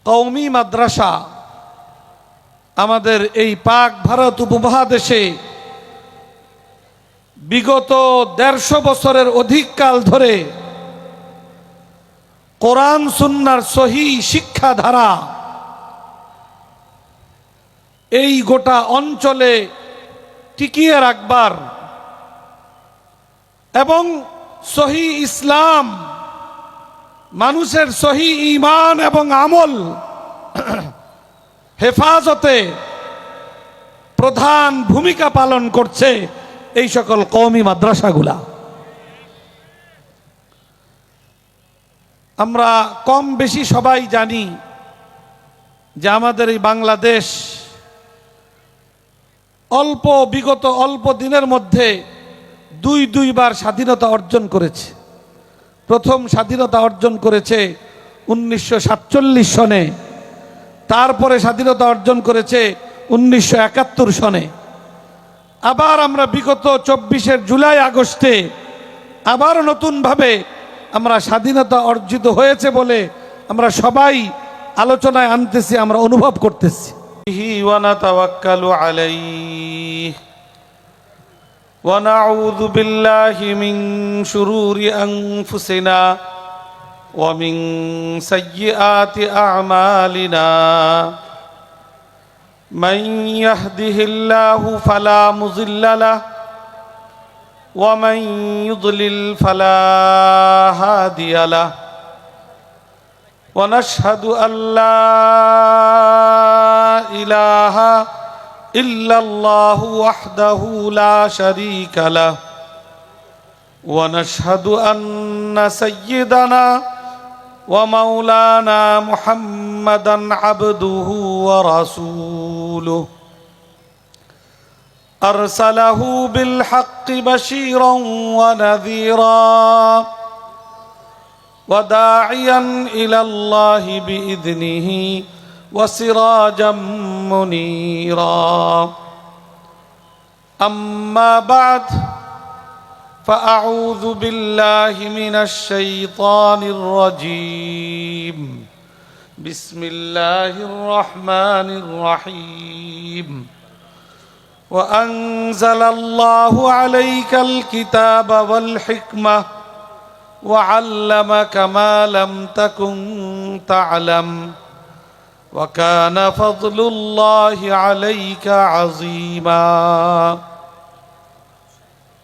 কওমি মাদ্রাসা আমাদের এই পাক ভারত উপমহাদেশে বিগত ১৫০ বছরের অধিক কাল ধরে কোরআন সুন্নাহর সহি শিক্ষাধারা এই গোটা অঞ্চলে টিকিয়ে রাখবার এবং সহি ইসলাম, মানুষের সহি ঈমান এবং আমল হেফাজতে প্রধান ভূমিকা পালন করছে এই সকল কওমি মাদ্রাসাগুলা। আমরা কম বেশি সবাই জানি যে আমাদের এই বাংলাদেশ বিগত অল্প দিনের মধ্যে দুইবার স্বাধীনতা অর্জন করেছে। প্রথম স্বাধীনতা অর্জন করেছে 1947 সনে, তারপরে স্বাধীনতা অর্জন করেছে 1971 সনে। আবার আমরা বিগত 24 জুলাই আগস্টে আবার নতুনভাবে আমরা স্বাধীনতা অর্জিত হয়েছে বলে আমরা সবাই আলোচনায় আনতেছি, আমরা অনুভব করতেছি। ওয়া নাতাওয়াক্কালু আলাইহি ওয়া নাউযু বিল্লাহি মিন শুরুরি আনফুসিনা ওয়া মিন সাইয়্যাতি আ'মালিনা মান ইয়াহদিহিল্লাহু ফালা মুযিল্লা লাহু ওয়া মান ইউদ্লিল ফালা হাদিয়া লাহু ওয়া নাশহাদু আল্লা ইলাহা ইল্লাল্লাহু ওয়াহদাহু লা শারীকা লাহু ওয়া নাশহাদু আন্না সাইয়্যিদানা ওয়া মাওলানা মুহাম্মাদান আবদুহু ওয়া রাসূলুহু আরসালাহু বিল হাক্কি বাশীরান ওয়া নাযীরা ওয়া দাঈয়ান ইলাল্লাহি বিইذনিহি ওয়া সিরাজাম মুনীরা। আম্মা বা'দ فأعوذ بالله من الشيطان الرجيم. بسم الله الرحمن الرحيم. وأنزل الله عليك الكتاب والحكمة وعلمك ما لم تكن تعلم وكان فضل الله عليك عظيما.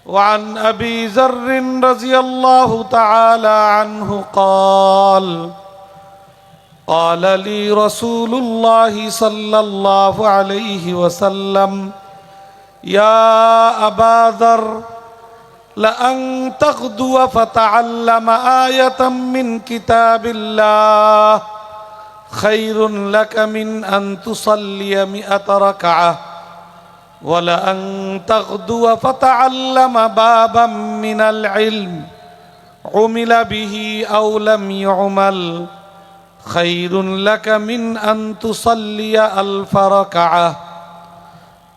وعن أبي ذر رضي الله تعالى عنه قال قال لي رسول الله صلى الله عليه وسلم يا أبا ذر لأن تغدو فتعلم آية من كتاب الله خير لك من أن تصلي 100 ركعة ولأن تغدو فتعلم بابا من العلم عمل به أو لم يعمل خير لك من أن تصلي 1000 ركعة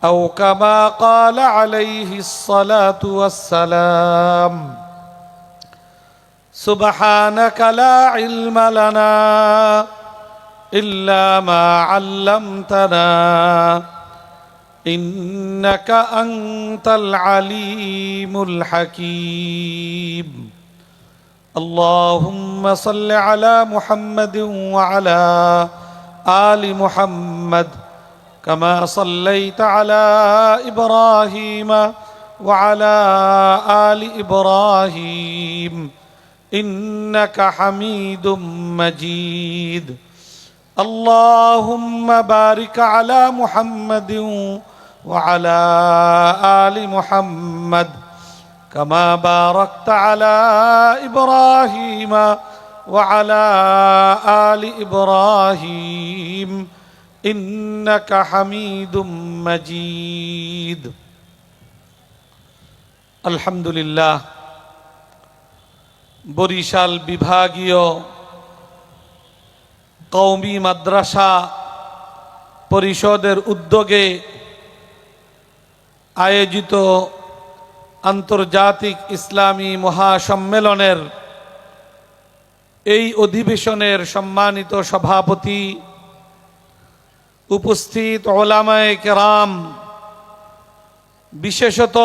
أو كما قال عليه الصلاة والسلام. سبحانك لا علم لنا إلا ما علمتنا إنك أنت العليم الحكيم. اللهم صل على محمد وعلى آل محمد كما صليت على إبراهيم وعلى آل إبراهيم إنك حميد مجيد. اللهم بارك على محمد وعلى آل محمد كما باركت على إبراهيم وعلى آل إبراهيم إنك حميد مجيد. الحمد لله. বরিশাল বিভাগীয় কওমি মাদ্রাসা পরিষদের উদ্যোগে আয়োজিত আন্তর্জাতিক ইসলামী মহাসম্মেলনের এই অধিবেশনের সম্মানিত সভাপতি উপস্থিত উলামায়ে কেরাম, বিশেষত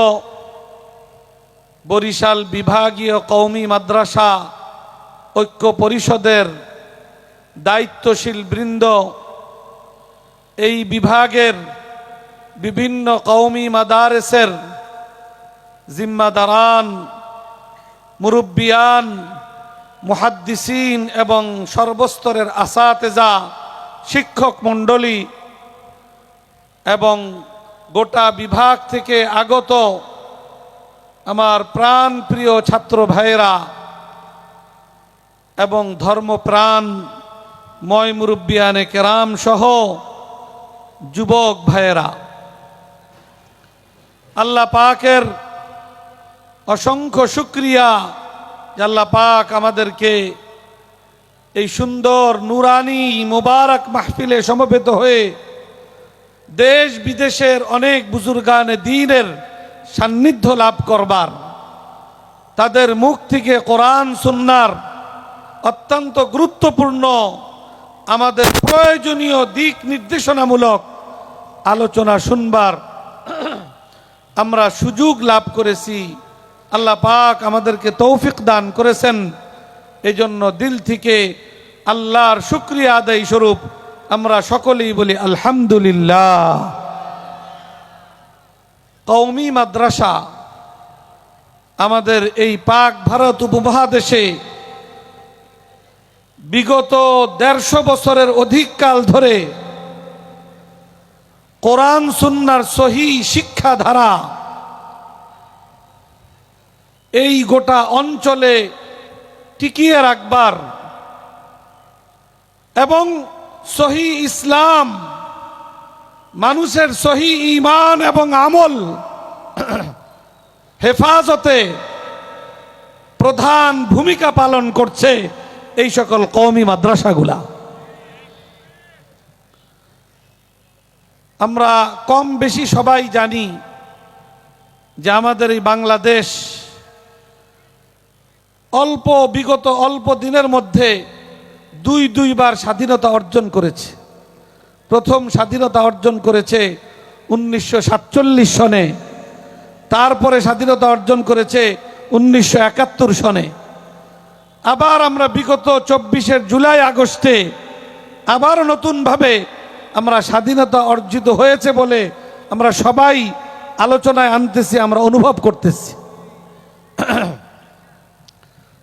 বরিশাল বিভাগীয় কওমি মাদ্রাসা ঐক্য পরিষদের দায়িত্বশীল বৃন্দ, এই বিভাগের বিভিন্ন কওমি মাদারেসের জিম্মাদারান, মুরব্বিয়ান, মুহাদ্দিসিন এবং সর্বস্তরের আসাতেজা, শিক্ষক মণ্ডলী এবং গোটা বিভাগ থেকে আগত আমার প্রাণ প্রিয় ছাত্র ভাইয়েরা এবং ধর্মপ্রাণ ময় মুরব্বিয়ানে কেরাম সহ যুবক ভাইয়েরা, আল্লাহ পাকের অসংখ্য শুকরিয়া যে আল্লাহ পাক আমাদেরকে এই সুন্দর নুরানি মুবারক মাহফিলে সমবেত হয়ে দেশ বিদেশের অনেক বুজুর্গানে দ্বীনের সান্নিধ্য লাভ করবার, তাদের মুখ থেকে কোরআন সুন্নাহর অত্যন্ত গুরুত্বপূর্ণ আমাদের প্রয়োজনীয় দিক নির্দেশনামূলক আলোচনা শুনবার আমরা সুযোগ লাভ করেছি। আল্লাহ পাক আমাদেরকে তৌফিক দান করেছেন। এজন্য দিল থেকে আল্লাহর শুকরিয়া আদায় স্বরূপ আমরা সকলেই বলি আলহামদুলিল্লাহ। কওমি মাদ্রাসা আমাদের এই পাক ভারত উপমহাদেশে বিগত ১৫০ বছরের অধিক কাল ধরে কোরআন সুন্নাহর সহি শিক্ষাধারা এই গোটা অঞ্চলে টিকিয়ে রাখবার এবং সহি ইসলাম, মানুষের সহি ঈমান এবং আমল হেফাজতে প্রধান ভূমিকা পালন করছে এই সকল কওমি মাদ্রাসাগুলা। আমরা কম বেশি সবাই জানি যে আমাদের এই বাংলাদেশ বিগত অল্প দিনের মধ্যে দুইবার স্বাধীনতা অর্জন করেছে। প্রথম স্বাধীনতা অর্জন করেছে 1947 সনে, তারপরে স্বাধীনতা অর্জন করেছে 1971 সনে। আবার আমরা বিগত 24 জুলাই আগস্টে আবার নতুনভাবে আমরা স্বাধীনতা অর্জিত হয়েছে বলে আমরা সবাই আলোচনায় আনতেছি, আমরা অনুভব করতেছি।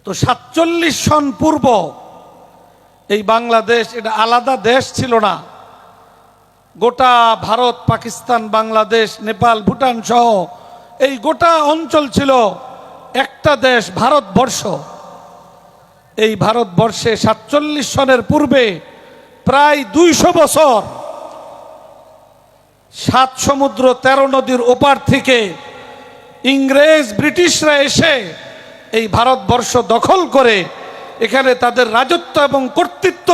তো 47 সন পূর্ব এই বাংলাদেশ এটা আলাদা দেশ ছিল না। গোটা ভারত, পাকিস্তান, বাংলাদেশ, নেপাল, ভুটান সহ এই গোটা অঞ্চল ছিল একটা দেশ, ভারতবর্ষ। এই ভারতবর্ষে 47 সনের পূর্বে প্রায় 200 বছর 7 সমুদ্র 13 নদীর ওপার থেকে ইংরেজ ব্রিটিশরা এসে এই ভারতবর্ষ দখল করে এখানে তাদের রাজত্ব এবং কর্তৃত্ব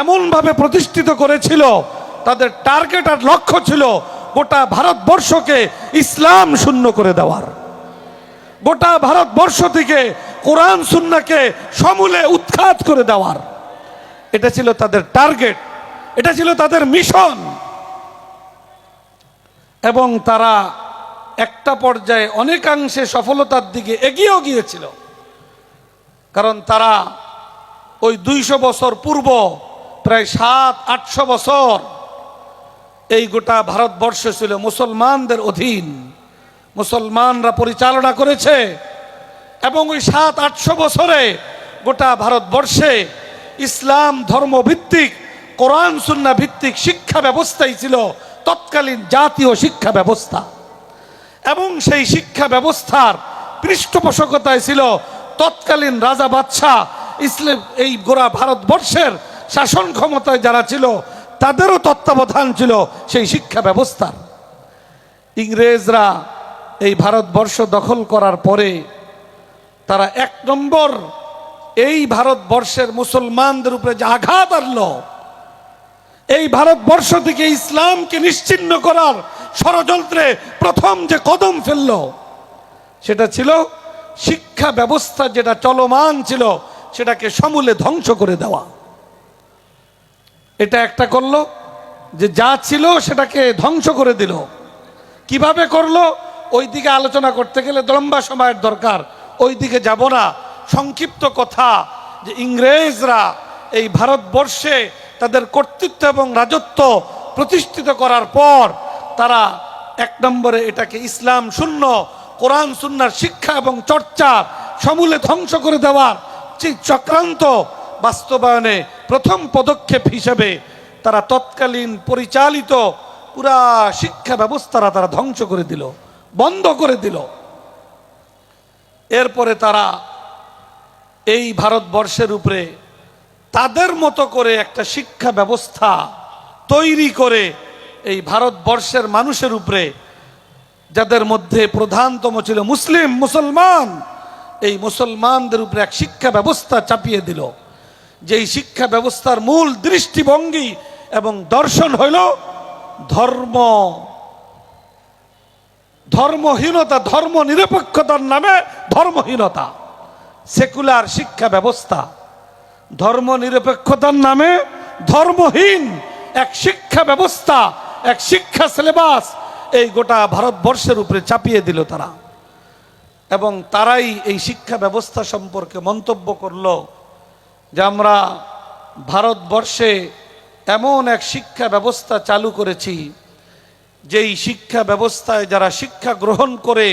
এমনভাবে প্রতিষ্ঠিত করেছিল, তাদের টার্গেট আর লক্ষ্য ছিল গোটা ভারতবর্ষকে ইসলাম শূন্য করে দেওয়ার, গোটা ভারতবর্ষ থেকে কোরআন সুন্নাহকে সমূলে উৎখাত করে দেওয়ার। এটা ছিল তাদের টার্গেট, এটা ছিল তাদের মিশন। এবং তারা একটা পর্যায়ে অনেকাংশে সফলতার দিকে এগিয়েও গিয়েছিল। কারণ তারা ওই 200 বছর পূর্ব প্রায় 700-800 বছর এই গোটা ভারতবর্ষ ছিল মুসলমানদের অধীন, মুসলমানরা পরিচালনা করেছে। এবং ওই 700-800 বছরে গোটা ভারতবর্ষে ইসলাম ধর্ম ভিত্তিক, কোরআন সুন্নাহ ভিত্তিক শিক্ষা ব্যবস্থাই ছিল তৎকালীন জাতীয় শিক্ষা ব্যবস্থা। এবং সেই শিক্ষা ব্যবস্থার পৃষ্ঠপোষকতায় ছিল তৎকালীন রাজা বাদশাহ, ইসলাম এই গোটা ভারতবর্ষের শাসন ক্ষমতায় যারা ছিল তাদেরও তত্ত্বাবধান ছিল সেই শিক্ষা ব্যবস্থার। ইংরেজরা এই ভারতবর্ষ দখল করার পরে তারা 1 নম্বর এই ভারতবর্ষের মুসলমানদের উপরে যে আঘাত আনলো, এই ভারতবর্ষ থেকে ইসলামকে নিশ্চিহ্ন করার ষড়যন্ত্রে প্রথম যে কদম ফেলল সেটা ছিল শিক্ষা ব্যবস্থা যেটা চলমান ছিল সেটাকে সমূলে ধ্বংস করে দেওয়া। এটা একটা করলো। যে যা ছিল সেটাকে ধ্বংস করে দিল। কিভাবে করলো ওই দিকে আলোচনা করতে গেলে লম্বা সময়ের দরকার, ওই দিকে যাব না। সংক্ষিপ্ত কথা যে ইংরেজরা এই ভারতবর্ষে তাদের কর্তৃত্ব এবং রাজত্ব প্রতিষ্ঠিত করার পর তারা এক নম্বরে এটাকে ইসলাম শূন্য, কোরআন সুন্নাহর শিক্ষা এবং চর্চা সমূলে ধ্বংস করে দেওয়ার চক্রান্ত বাস্তবায়নে প্রথম পদক্ষেপ হিসেবে তারা তৎকালীন পরিচালিত পুরা শিক্ষা ব্যবস্থাটা তারা ধ্বংস করে দিল, বন্ধ করে দিল। এরপরে তারা এই ভারতবর্ষের উপরে তাদের মতো করে একটা শিক্ষা ব্যবস্থা তৈরি করে এই ভারতবর্ষের মানুষের উপরে, যাদের মধ্যে প্রধানতম ছিল মুসলমান, এই মুসলমানদের উপরে এক শিক্ষা ব্যবস্থা চাপিয়ে দিল। যেই শিক্ষা ব্যবস্থার মূল দৃষ্টিভঙ্গি এবং দর্শন হইল ধর্মহীনতা, ধর্ম নিরপেক্ষতার নামে ধর্মহীনতা। সেকুলার শিক্ষা ব্যবস্থা, ধর্ম নিরপেক্ষতার নামে ধর্মহীন এক শিক্ষা ব্যবস্থা, এক শিক্ষা সিলেবাস এই গোটা ভারতবর্ষের উপরে চাপিয়ে দিল তারা। এবং তারাই এই শিক্ষা ব্যবস্থা সম্পর্কে মন্তব্য করলো যে আমরা ভারতবর্ষে এমন এক শিক্ষা ব্যবস্থা চালু করেছি, যেই শিক্ষা ব্যবস্থায় যারা শিক্ষা গ্রহণ করে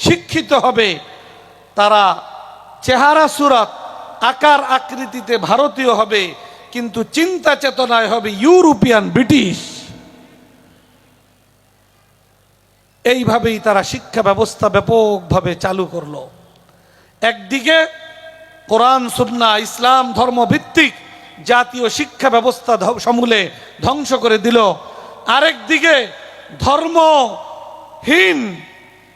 শিক্ষিত হবে তারা চেহারা সুরত আকার আকৃতিতে ভারতীয় হবে, কিন্তু চিন্তা চেতনায় হবে ইউরোপিয়ান, ব্রিটিশ। এইভাবেই তারা শিক্ষা ব্যবস্থা ব্যাপকভাবে চালু করলো। একদিকে কোরআন সুন্নাহ ইসলাম ধর্ম ভিত্তিক জাতীয় শিক্ষা ব্যবস্থা সমূলে ধ্বংস করে দিল, আরেক দিকে ধর্মহীন,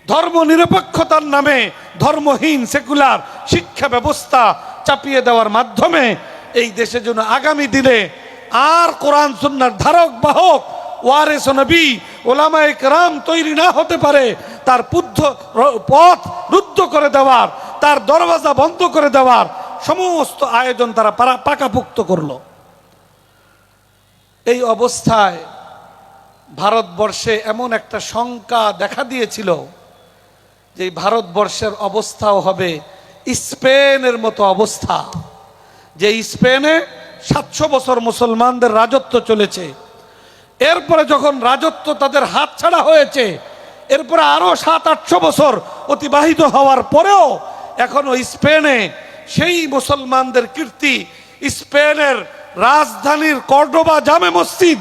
ধর্ম নিরপেক্ষতার নামে ধর্মহীন সেকুলার শিক্ষা ব্যবস্থা চাপিয়ে দেওয়ার মাধ্যমে এই দেশে যেন আগামী দিনে আর কোরআন সুন্নাহর ধারক বাহক ওয়ারিস নবী ওলামায়ে কেরাম তৈরি না হতে পারে, তার পথ রুদ্ধ করে দেওয়ার, তার দরওয়াজা বন্ধ করে দেওয়ার সমস্ত আয়োজন তারা পাকাপোক্ত করলো। এই অবস্থায় ভারতবর্ষে এমন একটা শঙ্কা দেখা দিয়েছিল যে ভারতবর্ষের অবস্থাও হবে স্পেনের মতো অবস্থা, যে স্পেনে 700 বছর মুসলমানদের রাজত্ব চলেছে। এরপরে যখন রাজত্ব তাদের হাতছাড়া হয়েছে, এরপরে আরো 700-800 বছর অতিবাহিত হওয়ার পরেও এখনো স্পেনে সেই মুসলমানদের কীর্তি, স্পেনের রাজধানীর কর্ডোবা জামে মসজিদ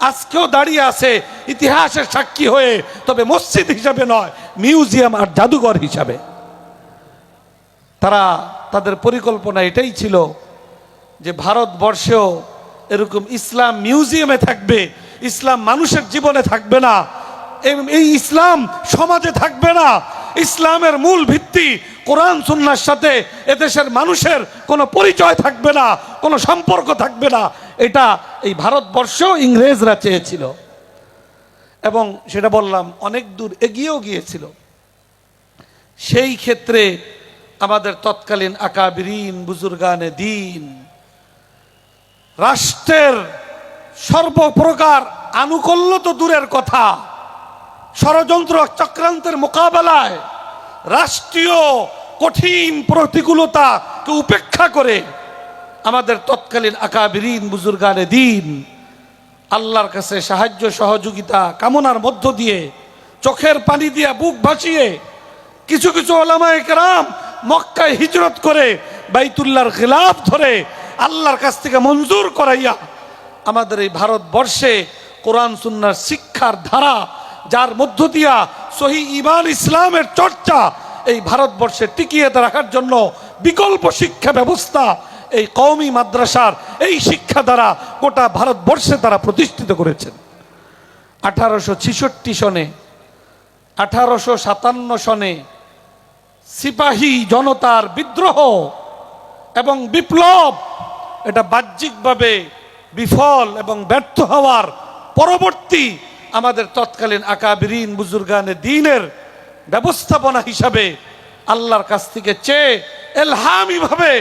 আজকেও দাঁড়িয়ে আছে ইতিহাসের সাক্ষী হয়ে, তবে মসজিদ হিসাবে নয়, মিউজিয়াম আর জাদুঘর হিসাবে। তাদের পরিকল্পনা এটাই ছিল যে ভারতবর্ষেও এরকম ইসলাম মিউজিয়ামে থাকবে, ইসলাম মানুষের জীবনে থাকবে না, এই ইসলাম সমাজে থাকবে না, ইসলামের মূল ভিত্তি কোরআন সুন্নাহর সাথে এদেশের মানুষের কোনো পরিচয় থাকবে না, কোনো সম্পর্ক থাকবে না। এটা এই ভারতবর্ষ ইংরেজরা চেয়েছিল এবং সেটা বললাম অনেক দূর এগিয়েও গিয়েছিল। সেই ক্ষেত্রে আমাদের তৎকালীন আকাবিরিন বুজুর্গানে দ্বীন রাষ্ট্রের সর্বপ্রকার আনুকূল্য তো দূরের কথা, ষড়যন্ত্র চক্রান্তের মোকাবেলায় রাষ্ট্রীয় কঠিন প্রতিকূলতাকে উপেক্ষা করে আমাদের তৎকালীন আকাবিরিন বুজুর্গানে দ্বীন আল্লাহর কাছে সাহায্য সহযোগিতা কামনার মধ্য দিয়ে, চোখের পানি দিয়ে বুক ভাসিয়ে কিছু কিছু ওলামায়ে কেরাম মক্কায় হিজরত করে বাইতুল্লাহর খিলাফ ধরে আল্লাহর কাছ থেকে মঞ্জুর করাইয়া আমাদের এই ভারতবর্ষে কোরআন সুন্নাহর শিক্ষার ধারা, যার মধ্য দিয়া সহি ঈমান ইসলামের চর্চা এই ভারতবর্ষে টিকিয়ে রাখার জন্য বিকল্প শিক্ষা ব্যবস্থা এই কওমি মাদ্রাসার এই শিক্ষা দ্বারা গোটা ভারতবর্ষে তারা প্রতিষ্ঠিত করেছেন। 1866 সনে, 1857 সনে সিপাহী জনতার বিদ্রোহ এবং বিপ্লব, এটা বাহ্যিকভাবে বিফল এবং ব্যর্থ হওয়ার পরবর্তী আমাদের তৎকালীন আকাবিরিন বুজুর্গানে দ্বীনের ব্যবস্থাপনা হিসাবে আল্লাহর কাছ থেকে চেয়ে এলহামিভাবে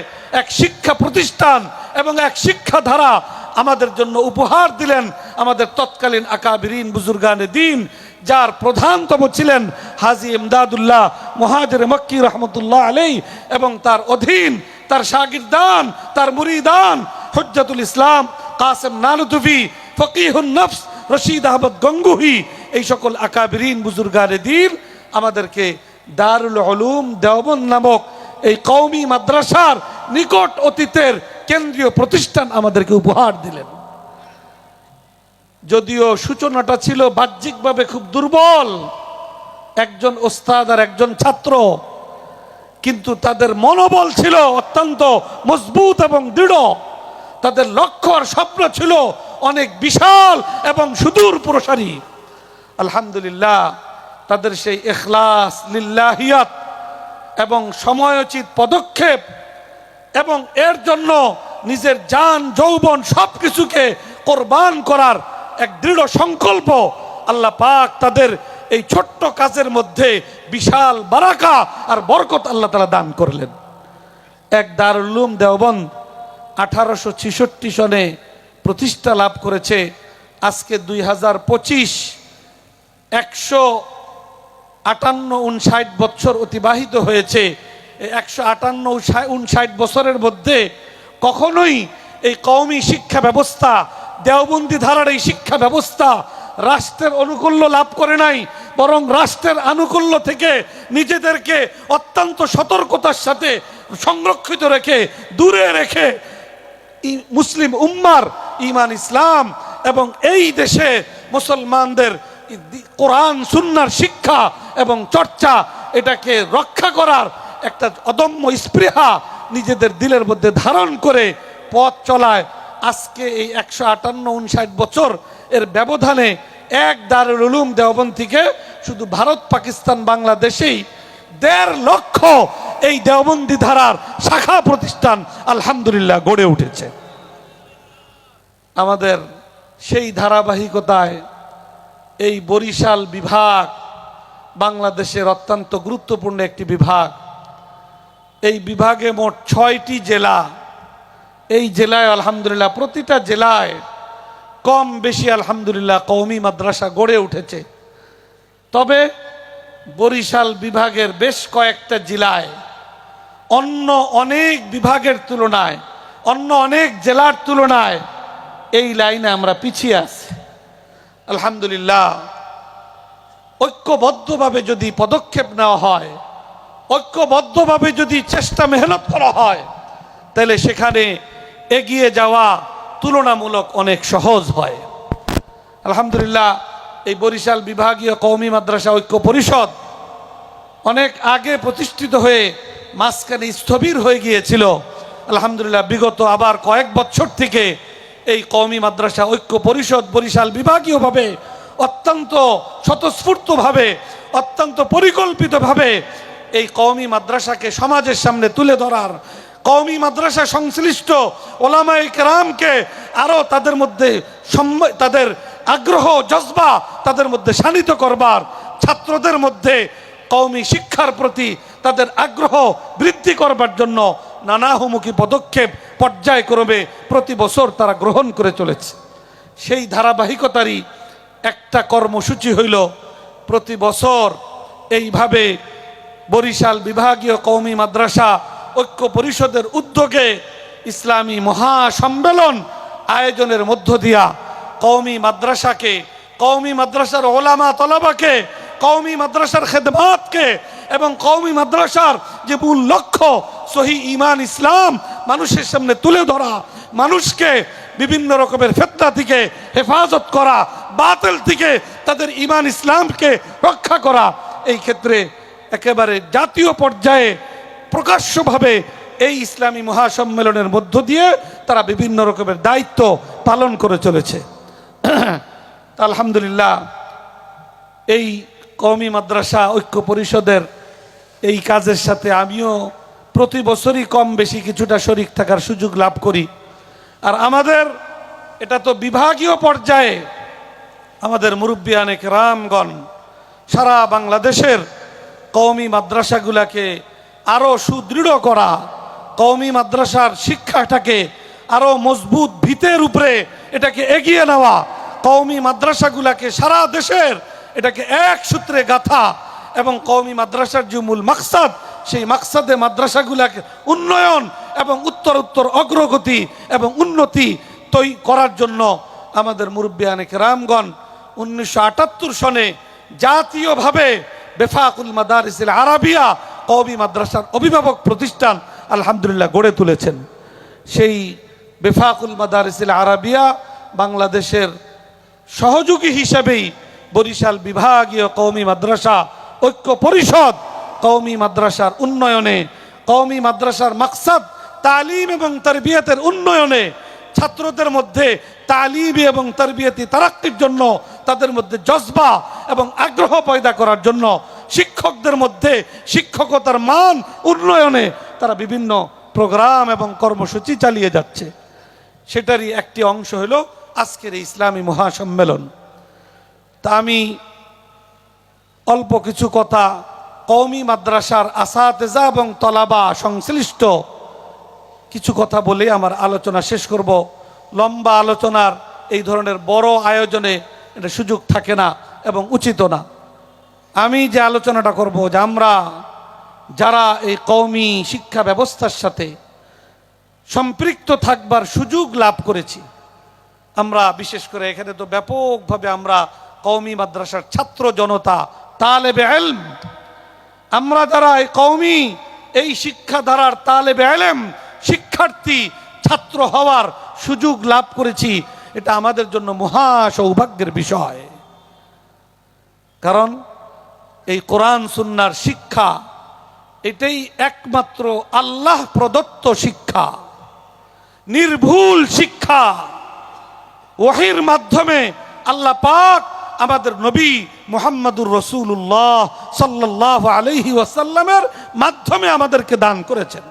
এক শিক্ষা প্রতিষ্ঠান এবং এক শিক্ষাধারা আমাদের জন্য উপহার দিলেন আমাদের তৎকালীন আকাবিরিন বুজুর্গানে দিন, যার প্রধানতম ছিলেন হাজী ইমদাদুল্লাহ মুহাজির মক্কি রহমতুল্লাহ আলাইহি, এবং তার অধীন তার শাগিরদান, তার মুরিদান হুজ্জাতুল ইসলাম কাসেম নানুতুফি, ফকিহুন নফস রশিদ আহমদ গঙ্গুহি, এই সকল আকাবিরিন বুজুর্গানে দিন আমাদেরকে দারুল উলুম দেওবন্দ নামক এই কওমি মাদ্রাসার নিকট অতীতের কেন্দ্রীয় প্রতিষ্ঠান আমাদেরকে উপহার দিলেন। যদিও সূচনাটা ছিল বাহ্যিকভাবে খুব দুর্বল, একজন ওস্তাদ আর একজন ছাত্র, কিন্তু তাদের মনোবল ছিল অত্যন্ত মজবুত এবং দৃঢ়। তাদের লক্ষ্য আর স্বপ্ন ছিল অনেক বিশাল এবং সুদূর প্রসারী। আলহামদুলিল্লাহ, তাদের সেই ইখলাস, লিল্লাহিয়াত এবং সময়োচিত পদক্ষেপ এবং এর জন্য নিজের জান যৌবন সবকিছুকে কোরবান করার এক দৃঢ় সংকল্প, আল্লাহ পাক তাদের এই ছোট্ট কাজের মধ্যে বিশাল বারাকা আর বরকত আল্লাহ তাআলা দান করলেন। এক দারুল উলুম দেওবন্দ 1866 সনে প্রতিষ্ঠা লাভ করেছে। আজকে 2025 158-59 বছর অতিবাহিত হয়েছে। 158-59 বছরের মধ্যে কখনোই এই কওমি শিক্ষা ব্যবস্থা, দেওবন্দি ধারার এই শিক্ষা ব্যবস্থা রাষ্ট্রের অনুকূল্য লাভ করে নাই, বরং রাষ্ট্রের আনুকূল্য থেকে নিজেদেরকে অত্যন্ত সতর্কতার সাথে সংরক্ষিত রেখে, দূরে রেখে মুসলিম উম্মার ঈমান ইসলাম এবং এই দেশে মুসলমানদের কোরআন সুন্নাহর শিক্ষা এবং চর্চা, এটাকে রক্ষা করার একটা অদম্য স্পৃহা নিজেদের দিলের মধ্যে ধারণ করে পথ চলায়। আজকে এই 158-59 বছর এর ব্যবধানে এক দারুল উলুম দেওবন্দ থেকে শুধু ভারত, পাকিস্তান, বাংলাদেশেই 1.5 লক্ষ এই দেওবন্দি ধারার শাখা প্রতিষ্ঠান আলহামদুলিল্লাহ গড়ে উঠেছে। আমাদের সেই ধারাবাহিকতায় এই বরিশাল বিভাগ বাংলাদেশের অত্যন্ত গুরুত্বপূর্ণ একটি বিভাগ। এই বিভাগে মোট 6টি জেলা। এই জেলায় আলহামদুলিল্লাহ প্রতিটা জেলায় কম বেশি আলহামদুলিল্লাহ কওমি মাদ্রাসা গড়ে উঠেছে। তবে বরিশাল বিভাগের বেশ কয়েকটা জেলায় অন্য অনেক বিভাগের তুলনায়, অন্য অনেক জেলার তুলনায় এই লাইনে আমরা পিছিয়ে আছি। আলহামদুলিল্লাহ, ঐক্যবদ্ধভাবে যদি পদক্ষেপ নেওয়া হয়, ঐক্যবদ্ধভাবে যদি চেষ্টা মেহনত করা হয়, তাহলে সেখানে এগিয়ে যাওয়া তুলনামূলক অনেক সহজ হয়। আলহামদুলিল্লাহ, এই বরিশাল বিভাগীয় কওমি মাদ্রাসা ঐক্য পরিষদ অনেক আগে প্রতিষ্ঠিত হয়ে মাঝখানে স্থবির হয়ে গিয়েছিল। আলহামদুলিল্লাহ, বিগত আবার কয়েক বছর থেকে এই কওমি মাদ্রাসা ঐক্য পরিষদ বরিশাল বিভাগীয়ভাবে অত্যন্ত স্বতঃস্ফূর্তভাবে, অত্যন্ত পরিকল্পিতভাবে এই কওমি মাদ্রাসাকে সমাজের সামনে তুলে ধরার, কওমি মাদ্রাসা সংশ্লিষ্ট ওলামায়ে কেরামকে আরো তাদের মধ্যে তাদের আগ্রহ জজবা তাদের মধ্যে শানিত করবার, ছাত্রদের মধ্যে কওমি শিক্ষার প্রতি তাদের আগ্রহ বৃদ্ধি করবার জন্য নানাহুমুখী পদক্ষেপ পর্যায়ক্রমে প্রতি বছর তারা গ্রহণ করে চলেছে। সেই ধারাবাহিকতারই একটা কর্মসূচি হইল প্রতি বছর এইভাবে বরিশাল বিভাগীয় কওমি মাদ্রাসা ঐক্য পরিষদের উদ্যোগে ইসলামী মহাসম্মেলন আয়োজনের মধ্য দিয়া কওমি মাদ্রাসাকে, কওমি মাদ্রাসার ওলামা তলাবাকে, কওমি মাদ্রাসার খেদমাতকে এবং কওমি মাদ্রাসার যে মূল লক্ষ্য সহি ঈমান ইসলাম মানুষের সামনে তুলে ধরা, মানুষকে বিভিন্ন রকমের ফিতনা থেকে হেফাজত করা, বাতিল থেকে তাদের ঈমান ইসলামকে রক্ষা করা, এই ক্ষেত্রে একেবারে জাতীয় পর্যায়ে প্রকাশ্যভাবে এই ইসলামী মহাসম্মেলনের মধ্য দিয়ে তারা বিভিন্ন রকমের দায়িত্ব পালন করে চলেছে। আলহামদুলিল্লাহ, এই কওমি মাদ্রাসা ঐক্য পরিষদের এই কাজের সাথে আমিও প্রতি বছরই কম বেশি কিছুটা শরিক থাকার সুযোগ লাভ করি। আর আমাদের এটা তো বিভাগীয় পর্যায়ে আমাদের মুরব্বিয়ানে কেরামগণ সারা বাংলাদেশের কওমি মাদ্রাসাগুলাকে আরো সুদৃঢ় করা, কওমি মাদ্রাসার শিক্ষাটাকে আরো মজবুত ভিতের উপরে এটাকে এগিয়ে নেওয়া, কওমি মাদ্রাসাগুলাকে সারা দেশের এটাকে এক সূত্রে গাঁথা, এবং কওমি মাদ্রাসার যে মূল মাকসাদ, সেই মাকসাদে মাদ্রাসাগুলাকে উন্নয়ন এবং উত্তর অগ্রগতি এবং উন্নতি করার জন্য আমাদের মুরব্বিয়ানে কেরামগণ 1978 সনে জাতীয়ভাবে বেফাকুল মাদারিসিল আরাবিয়া কওমি মাদ্রাসার অভিভাবক প্রতিষ্ঠান আলহামদুলিল্লাহ গড়ে তুলেছেন। সেই বেফাকুল মাদারিসিল আরাবিয়া বাংলাদেশের সহযোগী হিসেবেই বরিশাল বিভাগীয় কওমি মাদ্রাসা ঐক্য পরিষদ কওমি মাদ্রাসার উন্নয়নে, কওমি মাদ্রাসার মাকসাদ তালিম এবং তারবিয়াতের উন্নয়নে, ছাত্রদের মধ্যে তালিম এবং তারবিয়াতি তারাক্কির জন্য, তাদের মধ্যে জজবা এবং আগ্রহ পয়দা করার জন্য, শিক্ষকদের মধ্যে শিক্ষকতার মান উন্নয়নে তারা বিভিন্ন প্রোগ্রাম এবং কর্মসূচি চালিয়ে যাচ্ছে। সেটারই একটি অংশ হলো আজকের এই ইসলামী মহাসম্মেলন। তা আমি অল্প কিছু কথা কওমি মাদ্রাসার আসাতেজা এবং তলাবা সংশ্লিষ্ট কিছু কথা বলে আমার আলোচনা শেষ করব। লম্বা আলোচনার এই ধরনের বড় আয়োজনে এটা সুযোগ থাকে না এবং উচিত না। আমি যে আলোচনাটা করব, যে আমরা যারা এই কওমি শিক্ষা ব্যবস্থার সাথে সম্পৃক্ত থাকবার সুযোগ লাভ করেছি, আমরা বিশেষ করে এখানে তো ব্যাপকভাবে আমরা কওমি মাদ্রাসার ছাত্র জনতা, তালেবে ইলম, আমরা যারা এই কওমি এই শিক্ষাধারার তালেবে ইলম, শিক্ষার্থী, ছাত্র হওয়ার সুযোগ লাভ করেছি, এটা আমাদের জন্য মহা সৌভাগ্যের বিষয়। কারণ এই কোরআন সুন্নাহর শিক্ষা এটাই একমাত্র আল্লাহ প্রদত্ত শিক্ষা, নির্ভুল শিক্ষা। ওহীর মাধ্যমে আল্লাহ পাক আমাদের নবী মুহাম্মদুর রাসূলুল্লাহ সাল্লাল্লাহু আলাইহি ওয়াসাল্লামের মাধ্যমে আমাদেরকে দান করেছেন।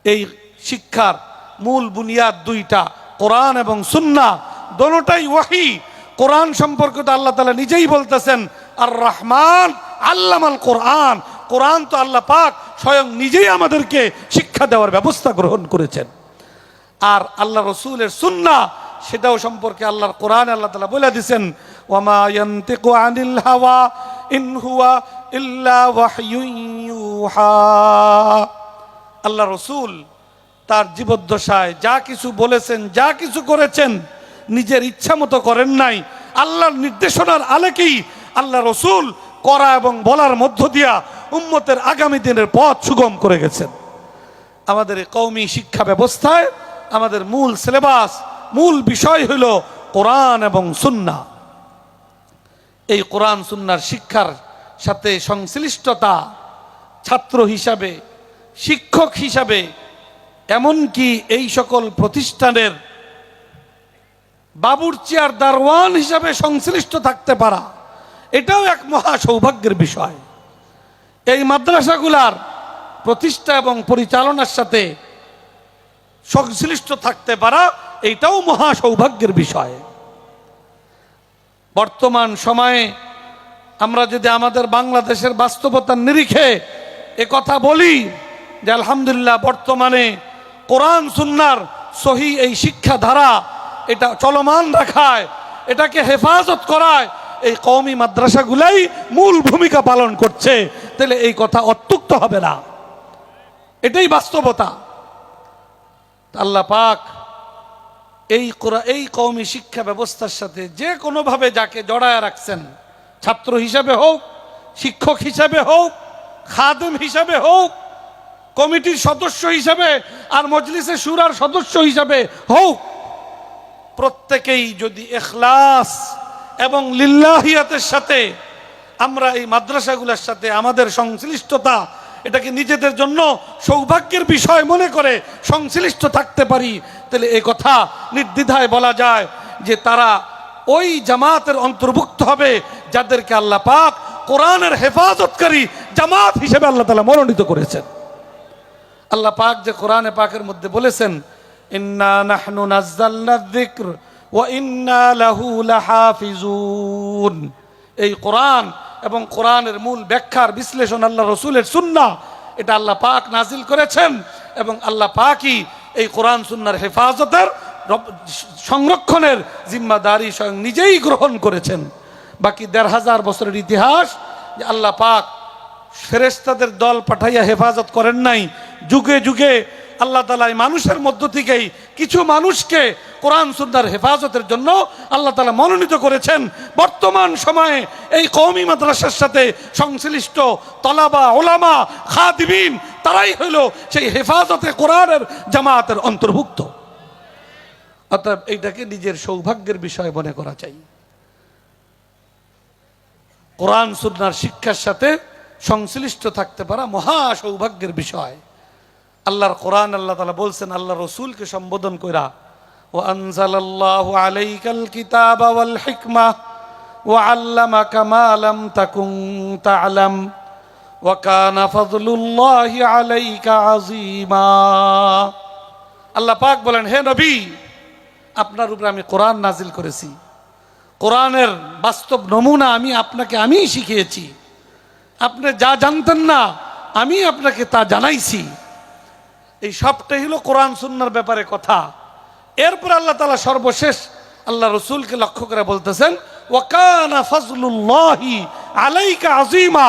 এই শিক্ষার মূল বুনিয়াদ দুইটা, কোরআন এবং সুন্নাহ, দোনোটাই ওহী। কোরআন সম্পর্কে তো আল্লাহ তাআলা নিজেই বলতেছেন, আর রহমান আল্লামাল কোরআন। কোরআন তো আল্লাহ পাক স্বয়ং নিজেই আমাদেরকে শিক্ষা দেওয়ার ব্যবস্থা গ্রহণ করেছেন। আর আল্লাহ রসুলের সুন্নাহ, সেটাও সম্পর্কে আল্লাহর কোরআন আল্লাহ তাআলা বলে দিয়েছেন, ওয়ামা ইয়ানতিকু আনিল হাওয়া ইন হুয়া ইল্লা ওয়াহয়ুন ইউহা। আল্লাহ রসুল তার জীবদ্দশায় যা কিছু বলেছেন, যা কিছু করেছেন, নিজের ইচ্ছা মতো করেন নাই। আল্লাহর নির্দেশনার আলোকেই আল্লাহ রসুল করা এবং বলার মধ্য দিয়া উম্মতের আগামী দিনের পথ সুগম করে গেছেন। আমাদের এই কওমি শিক্ষা ব্যবস্থায় আমাদের মূল সিলেবাস, মূল বিষয় হইল কোরআন এবং সুন্নাহ। এই কোরআন সুন্নাহর শিক্ষার সাথে সংশ্লিষ্টতা ছাত্র হিসাবে, শিক্ষক হিসাবে, এমনকি এই সকল প্রতিষ্ঠানের বাবুর্চি আর দারওয়ান হিসাবে সংশ্লিষ্ট থাকতে পারা, এটাও এক মহা সৌভাগ্যের বিষয়। এই মাদ্রাসাগুলার প্রতিষ্ঠা এবং পরিচালনার সাথে সংশ্লিষ্ট থাকতে পারা, এইটাও মহা সৌভাগ্যের বিষয়। বর্তমান সময়ে আমরা যদি আমাদের বাংলাদেশের বাস্তবতার নিরিখে এ কথা বলি যে আলহামদুলিল্লাহ বর্তমানে কোরআন সুন্নাহর সহি এই শিক্ষাধারা এটা চলমান রাখায়, এটাকে হেফাজত করায় এই কওমি মাদ্রাসাগুলাই মূল ভূমিকা পালন করছে, তাহলে এই কথা অত্যুক্ত হবে না, এটাই বাস্তবতা। আল্লাহ পাক এই কওমি শিক্ষা ব্যবস্থার সাথে যে কোনোভাবে যাকে জড়ায় রাখছেন, ছাত্র হিসাবে হোক, শিক্ষক হিসাবে হোক, খাদেম হিসাবে হোক, কমিটির সদস্য হিসাবে আর মজলিসে শুরার সদস্য হিসাবে হোক, প্রত্যেকেই যদি ইখলাস এবং লিল্লাহিয়াতের সাথে আমরা এই মাদ্রাসাগুলোর সাথে আমাদের সংশ্লিষ্টতা, এটাকে নিজেদের জন্য সৌভাগ্যের বিষয় মনে করে সংশ্লিষ্ট থাকতে পারি, তাহলে এই কথা নির্দ্বিধায় বলা যায় যে তারা ওই জামাতের অন্তর্ভুক্ত হবে যাদেরকে আল্লাহ পাক কোরআনের হেফাজতকারী জামাত হিসেবে আল্লাহ তাআলা মনোনীত করেছেন। আল্লাহ পাক যে কোরআনে পাকের মধ্যে বলেছেন, ইন্না নাহনু নাযালনা যিকর ওয়া ইন্না লাহু লাহাফিজুন। এই কোরআন এবং কোরআনের মূল ব্যাখ্যার বিশ্লেষণ আল্লাহ রসুলের সুন্নাহ, এটা আল্লাহ পাক নাজিল করেছেন এবং আল্লাহ পাকই এই কোরআন সুন্নাহর হেফাজতের সংরক্ষণের জিম্মাদারি স্বয়ং নিজেই গ্রহণ করেছেন। বাকি ১৫০০ বছরের ইতিহাস যে আল্লাহ পাক ফেরেশতাদের দল পাঠাইয়া হেফাজত করেন নাই, যুগে যুগে আল্লাহ তাআলা মানুষের মধ্য থেকেই কিছু মানুষকে কোরআন সুন্নাহর হেফাজতের জন্য আল্লাহ তাআলা মনোনীত করেছেন। বর্তমান সময়ে এই কওমি মাদ্রাসার সাথে সংশ্লিষ্ট তলাবা, ওলামা, খাদিমিন তারাই হইল সেই হেফাজতে কোরআনের জামাতের অন্তর্ভুক্ত। অর্থাৎ এইটাকে নিজের সৌভাগ্যের বিষয় মনে করা চাই। কোরআন সুন্নাহর শিক্ষার সাথে সংশ্লিষ্ট থাকতে পারা মহা সৌভাগ্যের বিষয়। আল্লাহর কোরআন আল্লাহ তাআলা বলছেন আল্লাহ রসুলকে সম্বোধন কইরা, ওয়া আনজালাল্লাহু আলাইকাল কিতাবা ওয়াল হিকমাহ ওয়া আল্লামাকা মা লাম তাকুন তা'লাম ওয়া কানা ফাদলুল্লাহি আলাইকা আযীমা। আল্লাহ পাক বলেন, হে নবী, আপনার উপরে আমি কোরআন নাজিল করেছি, কোরআনের বাস্তব নমুনা আমি শিখিয়েছি, আপনি যা জানতেন না আমি আপনাকে তা জানাইছি। এই সবটাই হলো কোরআন সুন্নাহর ব্যাপারে কথা। এরপর আল্লাহ তাআলা সর্বশেষ আল্লাহ রসুলকে লক্ষ্য করে বলতেছেন, ওয়া কানা ফাজলুল্লাহি আলাইকা আযীমা।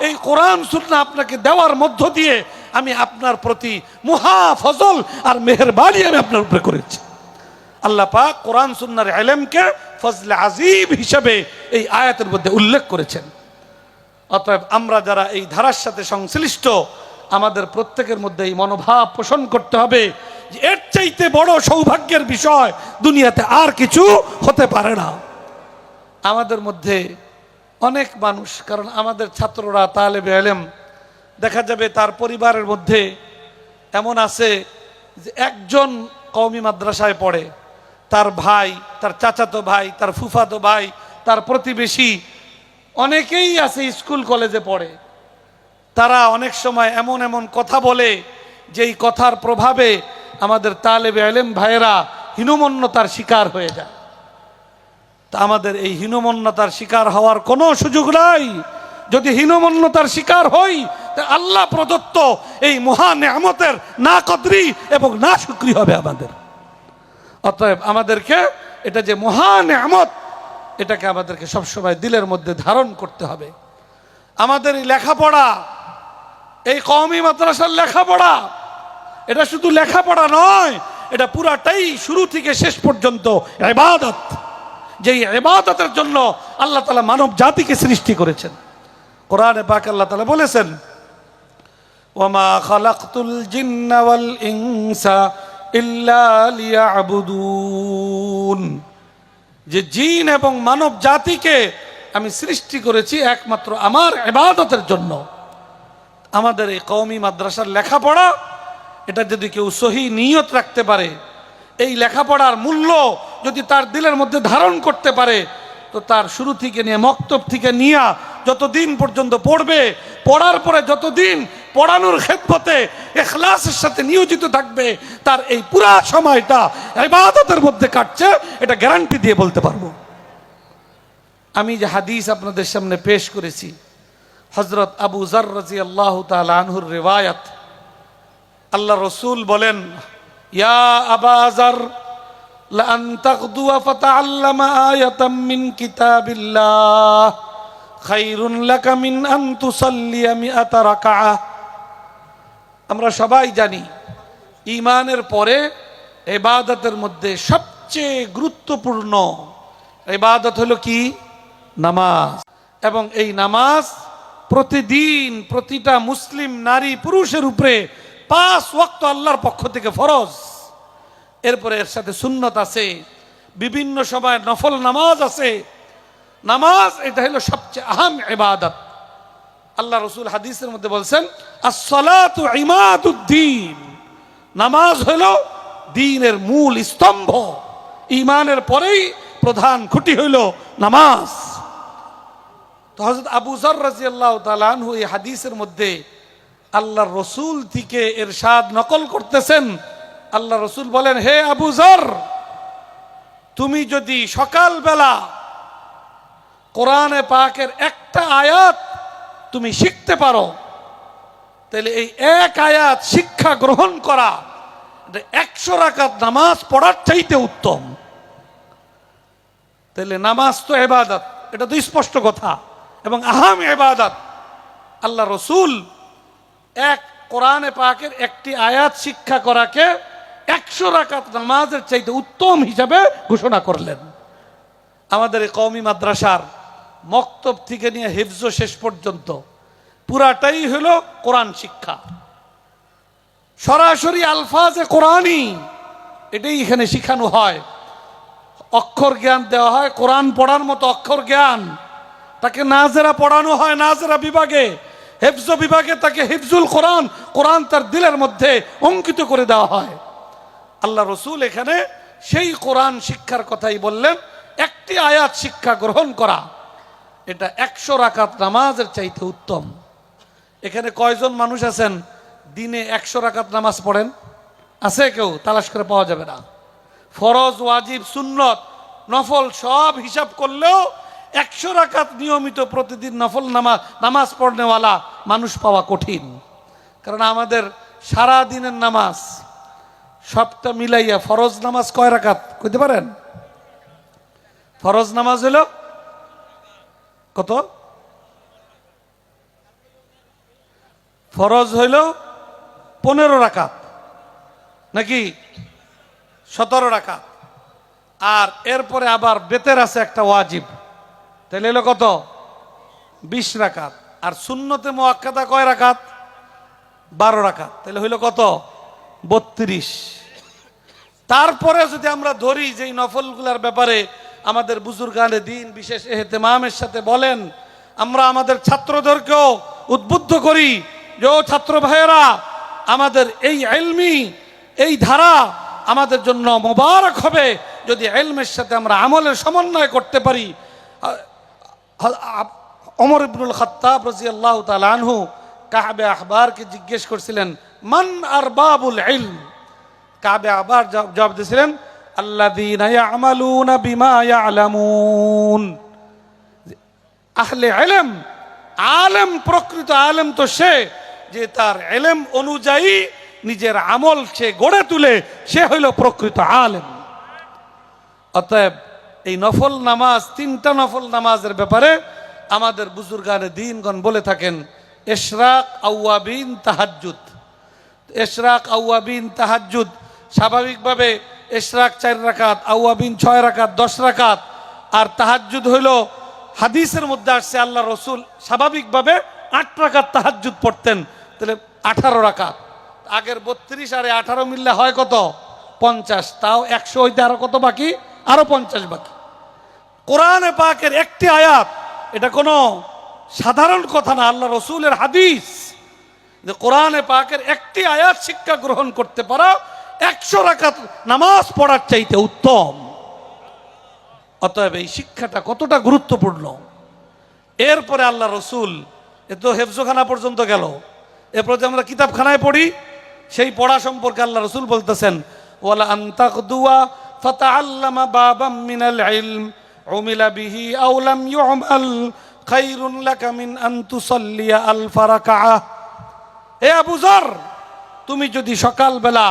এই কোরআন সুন্নাহ আপনাকে দেওয়ার মধ্য দিয়ে আমি আপনার প্রতি মহা ফজল আর মেহেরবানি আমি আপনার উপরে করেছি। আল্লাহ পাক কোরআন সুন্নাহর ইলমকে ফজলে আযীম হিসেবে এই আয়াতের মধ্যে উল্লেখ করেছেন। অতএব আমরা যারা এই ধারার সাথে সংশ্লিষ্ট, আমাদের প্রত্যেকের মধ্যে এই মনোভাব পোষণ করতে হবে যে এর চাইতে বড় সৌভাগ্যের বিষয় দুনিয়াতে আর কিছু হতে পারে না। আমাদের মধ্যে অনেক মানুষ, কারণ আমাদের ছাত্ররা তালেবে ইলম দেখা যাবে তার পরিবারের মধ্যে এমন আছে যে একজন কওমি মাদ্রাসায় পড়ে, তার ভাই, তার চাচাতো ভাই, তার ফুফাতো ভাই, তার প্রতিবেশী অনেকেই আছে স্কুল কলেজে পড়ে। তারা অনেক সময় এমন এমন কথা বলে যেই কথার প্রভাবে আমাদের তালেবে ইলম ভাইয়েরা হীনমন্যতার শিকার হয়ে যায়। তা আমাদের এই হীনমন্যতার শিকার হওয়ার কোনো সুযোগ নাই। যদি হীনমন্যতার শিকার হই তা আল্লাহ প্রদত্ত এই মহা নেয়ামতের না কদরি এবং না শুকরি হবে আমাদের। অতএব আমাদেরকে এটা যে মহা নেয়ামত, এটাকে আমাদেরকে সবসময় দিলের মধ্যে ধারণ করতে হবে। আমাদের এই লেখাপড়া, এই কওমি মাদ্রাসার লেখাপড়া, এটা শুধু লেখাপড়া নয়, এটা পুরাটাই শুরু থেকে শেষ পর্যন্ত ইবাদত। যেই ইবাদতের জন্য আল্লাহ তাআলা মানব জাতিকে সৃষ্টি করেছেন। কোরআনে পাক আল্লাহ তাআলা বলেছেন, ওয়ামা খালাকতুল জিন্না ওয়াল ইনসা ইল্লা লিয়াবুদুন, যে জিন এবং মানব জাতিকে আমি সৃষ্টি করেছি একমাত্র আমার ইবাদতের জন্য। আমাদের এই কওমি মাদ্রাসার লেখাপড়া, এটা যদি কেউ সহি নিয়ত রাখতে পারে, এই লেখাপড়ার মূল্য যদি তার দিলের মধ্যে ধারণ করতে পারে, তো তার শুরু থেকে নিয়ে মক্তব থেকে নিয়ে যতদিন পর্যন্ত পড়বে, পড়ার পরে যতদিন পড়ানোর খেদমতে ইখলাসের সাথে নিয়োজিত থাকবে, তার এই পুরা সময়টা ইবাদতের মধ্যে কাটছে, এটা গ্যারান্টি দিয়ে বলতে পারবো। আমি যে হাদিস আপনাদের সামনে পেশ করেছি, হযরত আবু যর রাদিয়াল্লাহু তাআলা আনহুর রিওয়ায়াত, আল্লাহ রসুল বলেন, ইয়া আবা যর লা আন তাগদুয়া ফাতাআল্লামা আয়াতাম মিন কিতাবিল্লাহ খায়রুন লাকা মিন আন তুসাল্লিয়া মিআতা রাকাআহ। আমরা সবাই জানি ঈমানের পরে ইবাদতের মধ্যে সবচেয়ে গুরুত্বপূর্ণ ইবাদত হলো কি? নামাজ। এবং এই নামাজ প্রতিদিন প্রতিটা মুসলিম নারী পুরুষের উপরে 5 ওয়াক্ত আল্লাহর পক্ষ থেকে ফরজ। এরপরে এর সাথে সুন্নত আছে, বিভিন্ন সময় নফল নামাজ আছে। নামাজ এটা হলো সবচেয়ে আহম ইবাদত। আল্লাহ রসুল হাদিসের মধ্যে বলছেন, আস-সালাতু ইমাদুদ্দিন, নামাজ হলো দ্বীনের মূল স্তম্ভ। ঈমানের পরেই প্রধান খুঁটি হইল নামাজ। তো হযরত আবু যর রাদিয়াল্লাহু তাআলা আনহু এই হাদিসের মধ্যে আল্লাহর রসুল থেকে ইরশাদ নকল করতেছেন। আল্লাহ রসুল বলেন, হে আবু যর, তুমি যদি সকালবেলা কোরআনে পাকের একটা আয়াত তুমি শিখতে পারো, তাহলে এই এক আয়াত শিক্ষা গ্রহণ করা 100 রাকাত নামাজ পড়ার চাইতে উত্তম। তাহলে নামাজ তো ইবাদত, এটা তো স্পষ্ট কথা, এবং আহাম ইবাদত। আল্লাহ রসুল এক কোরআনে পাকের একটি আয়াত শিক্ষা করাকে 100 রাকাত নামাজের চাইতে উত্তম হিসাবে ঘোষণা করলেন। আমাদের এই কওমি মাদ্রাসার মক্তব থেকে নিয়ে হিফজ শেষ পর্যন্ত পুরাটাই হলো কোরআন শিক্ষা, সরাসরি আলফাজে কোরআনই এটাই এখানে শিখানো হয়। অক্ষর জ্ঞান দেওয়া হয়, কোরআন পড়ার মতো অক্ষর জ্ঞান। তাকে নাজেরা পড়ানো হয় নাজেরা বিভাগে, হিফজ বিভাগে তাকে হিফজুল কোরআন, কোরআন তার দিলের মধ্যে অঙ্কিত করে দেওয়া হয়। আল্লাহ রসুল এখানে সেই কোরআন শিক্ষার কথাই বললেন, একটি আয়াত শিক্ষা গ্রহণ করা এটা 100 রাকাত নামাজের চাইতে উত্তম। এখানে কয়জন মানুষ আছেন দিনে 100 রাকাত নামাজ পড়েন? আছে কেউ? তালাশ করে পাওয়া যাবে না। ফরজ, ওয়াজিব, সুন্নত, নফল সব হিসাব করলেও 100 রাকাত নিয়মিত প্রতিদিন নফল নামাজ পড়নেওয়ালা মানুষ পাওয়া কঠিন। কারণ আমাদের সারা দিনের নামাজ সবটা মিলাইয়া ফরজ নামাজ কয় রাকাত কইতে পারেন? ফরজ নামাজ হলো কত? ফরজ হইল 15 রাকাত নাকি 17 রাকাত, আর এরপরে আবার বেতের আছে একটা ওয়াজিব, তাহলে হলো কত? 20 রাকাত। আর সুন্নতে মুআক্কাদা কয় রাকাত? 12 রাকাত, তাহলে হইল কত? 32। তারপরে যদি আমরা ধরি যে নফলগুলার ব্যাপারে আমাদের বুজুর্গানে দিন বিশেষ ইহতেমামের সাথে বলেন, আমরা আমাদের ছাত্রদেরকেও উদ্বুদ্ধ করি যে ও ছাত্র ভাইয়েরা, আমাদের এই ইলমি এই ধারা আমাদের জন্য মোবারক হবে যদি ইলমের সাথে আমরা আমলের সমন্বয় করতে পারি। ওমর ইবনুল খাত্তাব রাদিয়াল্লাহু তাআলা আনহু কাবে আহবারকে জিজ্ঞেস করছিলেন, মান আরবাবুল ইলম? কাবে আহবার জবাব দিয়েছিলেন, আল্লাযীনা ইয়ামালুনা বিমা ইয়ালামুন। আহলে ইলম, আলেম, প্রকৃত আলেম তো সে যে তার ইলম অনুযায়ী নিজের আমল সে গড়ে তুলে, সে হইল প্রকৃত আলেম। অতএব এই নফল নামাজ, 3টা নফল নামাজের ব্যাপারে আমাদের বুজুর্গানে দিনগণ বলে থাকেন ইশরাক, আওয়াবিন, তাহাজ্জুদ। ইশরাক, আওয়াবিন, তাহাজ্জুদ স্বাভাবিকভাবে ইশরাক 4 রাকাত, আওয়াবিন 6 রাকাত, 10 রাকাত। আর তাহাজ্জুদ হইল হাদিসের মধ্যে আসছে আল্লাহ রসুল স্বাভাবিকভাবে 8 রাকাত তাহাজ্জুদ পড়তেন, তাহলে 18 রাকাত। আগের 32 আর 18 মিললে হয় কত? 50। তাও 100 হইতে আরো কত বাকি? আরো 50 বাকি। কোরআনে পাকের একটি আয়াত, এটা কোনো সাধারণ কথা না, আল্লাহ রসুলের হাদিস, যে কোরআনে পাকের একটি আয়াত শিক্ষা গ্রহণ করতে পারা 100 রাকাত নামাজ পড়ার চাইতে উত্তম। অতএব এই শিক্ষাটা কতটা গুরুত্বপূর্ণ। এরপরে আল্লাহ রসুল, এ তো হেফজখানা পর্যন্ত গেল, এরপর যে আমরা কিতাবখানায় পড়ি সেই পড়া সম্পর্কে আল্লাহ রসুল বলতেছেন, ওয়ালা আনতাকদুয়া ফাতাআল্লামা বাবাম মিনাল ইলম উমিলা বিহি আও লাম ইউমাল খায়রুন লাকা মিন আন তুসাল্লিয়া আলফা রাকাআহ। হে আবু যর, তুমি যদি সকালবেলা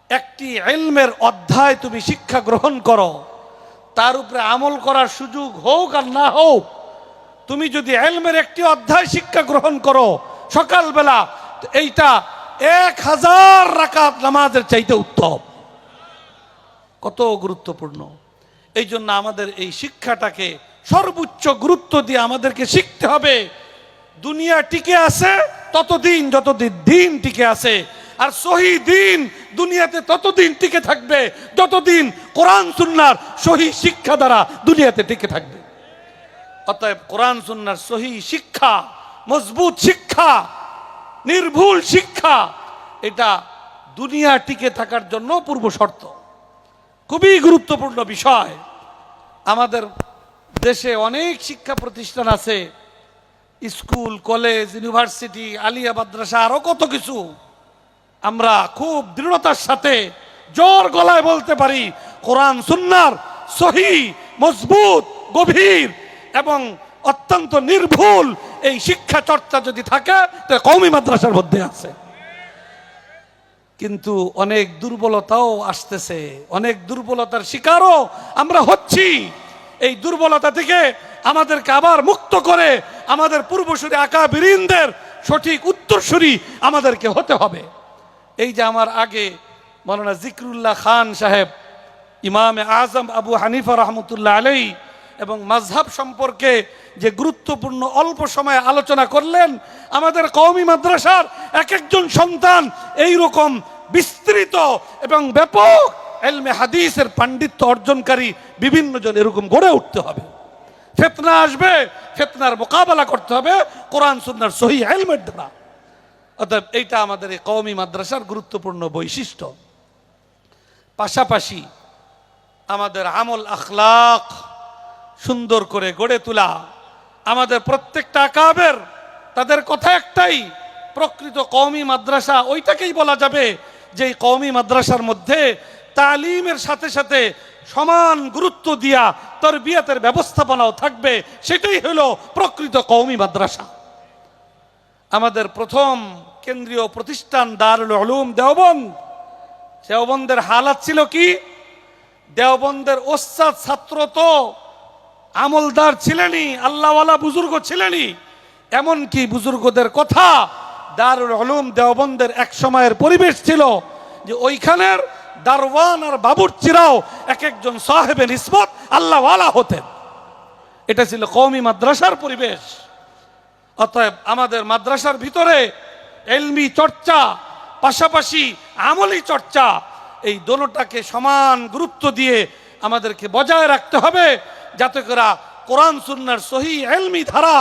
একটি ইলমের অধ্যায় তুমি শিক্ষা গ্রহণ করো, তার উপরে আমল করার সুযোগ হোক আর না হোক, তুমি যদি ইলমের একটি অধ্যায় শিক্ষা গ্রহণ করো সকালবেলা, এইটা 1000 রাকাত নামাজের চাইতে উত্তম। কত গুরুত্বপূর্ণ। এই জন্য আমাদের এই শিক্ষাটাকে সর্বোচ্চ গুরুত্ব দিয়ে আমাদেরকে শিখতে হবে। দুনিয়া টিকে আছে ততদিন যতদিন দিন টিকে আছে, আর সহি দিন দুনিয়াতে ততদিন টিকে থাকবে যতদিন কোরআন সুন্নাহর সহি শিক্ষা দ্বারা দুনিয়াতে টিকে থাকবে। অতএব কোরআন সুন্নাহর সহি শিক্ষা, মজবুত শিক্ষা, নির্ভুল শিক্ষা, এটা দুনিয়া টিকে থাকার জন্য পূর্ব শর্ত। খুবই গুরুত্বপূর্ণ বিষয়। আমাদের দেশে অনেক শিক্ষা প্রতিষ্ঠান আছে, স্কুল, কলেজ, ইউনিভার্সিটি, আলিয়া মাদ্রাসা, আরো কত কিছু। আমরা খুব দৃঢ়তার সাথে জোর গলায় বলতে পারি, কোরআন সুন্নাহর সহি, মজবুত, গভীর এবং অত্যন্ত নির্ভুল এই শিক্ষা চর্চা যদি থাকে, তো কওমি মাদ্রাসার মধ্যে আছে। কিন্তু অনেক দুর্বলতাও আসতেছে, অনেক দুর্বলতার শিকারও আমরা হচ্ছি। এই দুর্বলতা থেকে আমাদেরকে আবার মুক্ত করে আমাদের পূর্বসূরি আকাবিরিনদের সঠিক উত্তরসূরি আমাদেরকে হতে হবে। এই যে আমার আগে মাওলানা জিকরুল্লাহ খান সাহেব ইমামে আজম আবু হানিফা রহমতুল্লাহ আলাই এবং মাযহাব সম্পর্কে যে গুরুত্বপূর্ণ অল্প সময়ে আলোচনা করলেন, আমাদের কওমি মাদ্রাসার এক একজন সন্তান এই রকম বিস্তৃত এবং ব্যাপক ইলমে হাদিসের পাণ্ডিত্য অর্জনকারী বিভিন্ন জন এরকম গড়ে উঠতে হবে। ফিতনা আসবে, ফিতনার মোকাবেলা করতে হবে কোরআন সুন্নাহর সহিহ ইলমের দ্বারা। অতএব এইটা আমাদের এই কওমি মাদ্রাসার গুরুত্বপূর্ণ বৈশিষ্ট্য। পাশাপাশি আমাদের আমল আখলাক সুন্দর করে গড়ে তোলা, আমাদের প্রত্যেকটা আকাবের তাদের কথা একটাই, প্রকৃত কওমি মাদ্রাসা ওইটাকেই বলা যাবে যে কওমি মাদ্রাসার মধ্যে তালিমের সাথে সাথে সমান গুরুত্ব দিয়া তরবিয়াতের ব্যবস্থাপনাও থাকবে, সেটাই হলো প্রকৃত কওমি মাদ্রাসা। আমাদের প্রথম কেন্দ্রীয় প্রতিষ্ঠান দারুল উলুম দেওবন্দ, দেওবন্দের হালাত ছিল কি? দেওবন্দের ওস্তাদ ছাত্র তো আমলদার ছিলেনই, আল্লাহওয়ালা বুজুর্গ ছিলেনই। এমনকি বুজুর্গদের কথা দারুল উলুম দেওবন্দের এক সময়ের পরিবেশ ছিল যে ওইখানের দারওয়ান আর বাবুর্চিরাও এক একজন সাহেবে নিসবত আল্লাহওয়ালা হতেন। এটা ছিল কওমি মাদ্রাসার পরিবেশ। অতএব আমাদের মাদ্রাসার ভিতরে ইলমি চর্চা পাশাপাশি আমলি চর্চা, এই দোনোটাকে সমান গুরুত্ব দিয়ে আমাদেরকে বজায় রাখতে হবে, যাতে করে কোরআন সুন্নাহর সহিহ ইলমি ধারা,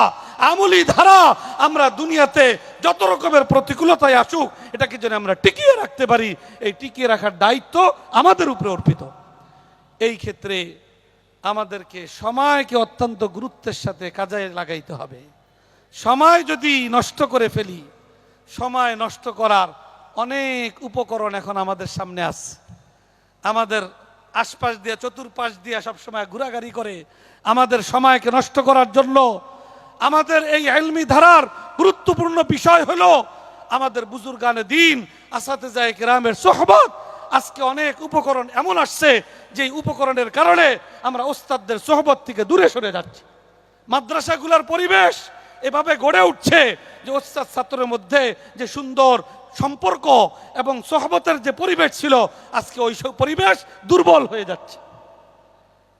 আমলি ধারা আমরা দুনিয়াতে যত রকমের প্রতিকূলতায় আসুক এটাকে যেন আমরা টিকিয়ে রাখতে পারি। এই টিকিয়ে রাখার দায়িত্ব আমাদের উপরে অর্পিত। এই ক্ষেত্রে আমাদেরকে সময়কে অত্যন্ত গুরুত্বের সাথে কাজে লাগাইতে হবে। সময় যদি নষ্ট করে ফেলি, সময় নষ্ট করার অনেক উপকরণ এখন আমাদের সামনে আছে। আমাদের আশপাশ দিয়ে চতুর্পাশ দিয়ে সবসময় ঘোরাঘুরি করে আমাদের সময়কে নষ্ট করার জন্য। আমাদের এই ইলমি ধারার গুরুত্বপূর্ণ বিষয় হলো আমাদের বুজুর্গানে দ্বীন আসাতেজায়ে কেরামের সোহবত। আজকে অনেক উপকরণ এমন আসছে যে উপকরণের কারণে আমরা ওস্তাদদের সোহবত থেকে দূরে সরে যাচ্ছি। মাদ্রাসাগুলোর পরিবেশ এভাবে গড়ে উঠছে যে ওস্তাদ ছাত্রের মধ্যে যে সুন্দর সম্পর্ক এবং সোহবতের যে পরিবেশ ছিল, আজকে ওই পরিবেশ দুর্বল হয়ে যাচ্ছে।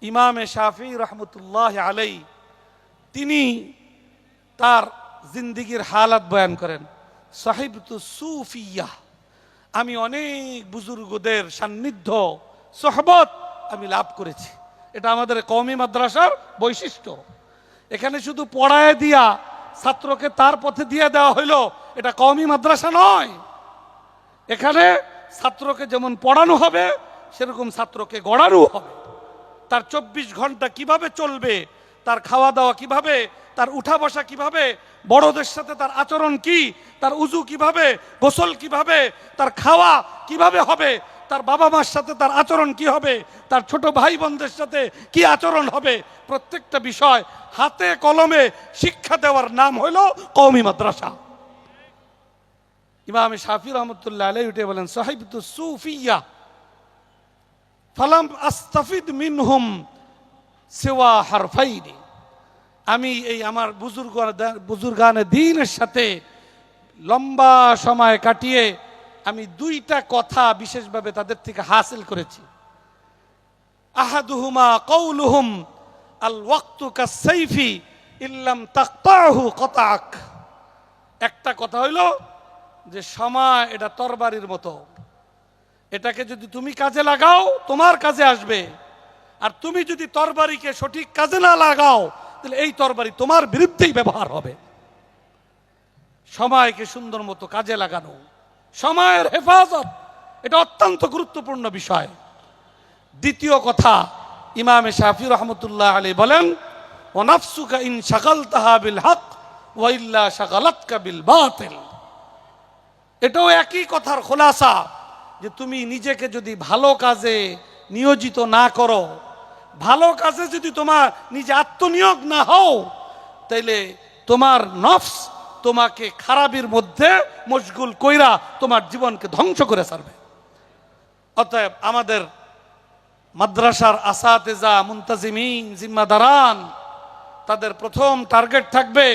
ইমামে শাফি রহমতুল্লাহ আলাই তিনি তার জিন্দিগির হালাত বয়ান করেন, সাহিবতু সুফিয়া, আমি অনেক বুজুর্গদের সান্নিধ্য সোহবত আমি লাভ করেছি। এটা আমাদের কওমি মাদ্রাসার বৈশিষ্ট্য। এখানে শুধু পড়ায় দিয়া ছাত্রকে তার পথে দিয়ে দেওয়া হইলো, এটা কওমি মাদ্রাসা নয়। এখানে ছাত্রকে যেমন পড়ানো হবে সেরকম ছাত্রকে গড়ানো হবে। তার 24 ঘন্টা কিভাবে চলবে, তার খাওয়া দাওয়া কিভাবে, তার উঠা বসা কিভাবে, বড়দের সাথে তার আচরণ কি, তার উজু কিভাবে, গোসল কিভাবে, তার খাওয়া কিভাবে হবে, তার বাবা মার সাথে তার আচরণ কি হবে, তার ছোট ভাই বোনদের সাথে কি আচরণ হবে, প্রত্যেকটা বিষয় হাতে কলমে শিক্ষা দেওয়ার নাম হলো কওমি মাদ্রাসা। ইমাম শাফি রহমতুল্লাহ আলাইহি উঠে বলেন, সাহিবতু সুফিয়া ফালাম আস্তাফিদ মিনহুম সিওয়া হারফাইনি, আমি এই আমার বুজুর্গানে দ্বীনের সাথে লম্বা সময় কাটিয়ে আমি দুইটা কথা বিশেষভাবে তাদের থেকে হাসিল করেছি। আহাদুহুমা কওলুহুম আল ওয়াক্তু কাসসাইফি ইল্লাম তাকতাহু কতাক। একটা কথা হইল যে সময় এটা তরবারির মতো, এটাকে যদি তুমি কাজে লাগাও তোমার কাজে আসবে, আর তুমি যদি তরবারিকে সঠিক কাজে না লাগাও তাহলে এই তরবারি তোমার বিরুদ্ধেই ব্যবহার হবে। সময়কে সুন্দর মতো কাজে লাগানো, সময়ের হেফাজত, এটা অত্যন্ত গুরুত্বপূর্ণ বিষয়। দ্বিতীয় কথা, ইমামে শাফি রহমতুল্লাহ আলাইহি বলেন, ওয়া নাফসুকা ইন শাগালতাহা বিল হক ওয়া ইল্লা শাগালাতকা বিল বাতিল। এটাও একই কথার খোলাসা যে তুমি নিজেকে যদি ভালো কাজে নিয়োজিত না করো, ভালো কাজে যদি তোমার নিজে আত্মনিয়োগ না হও, তাইলে তোমার নফস তোমাকে খারাপির মধ্যে মশগুল কইরা তোমার জীবনকে ধ্বংস করে ছাড়বে। অতএব আমাদের মাদ্রাসার আসাতেজা, মুনতাজিমিন, জিম্মাদারান, তাদের প্রথম টার্গেট থাকবে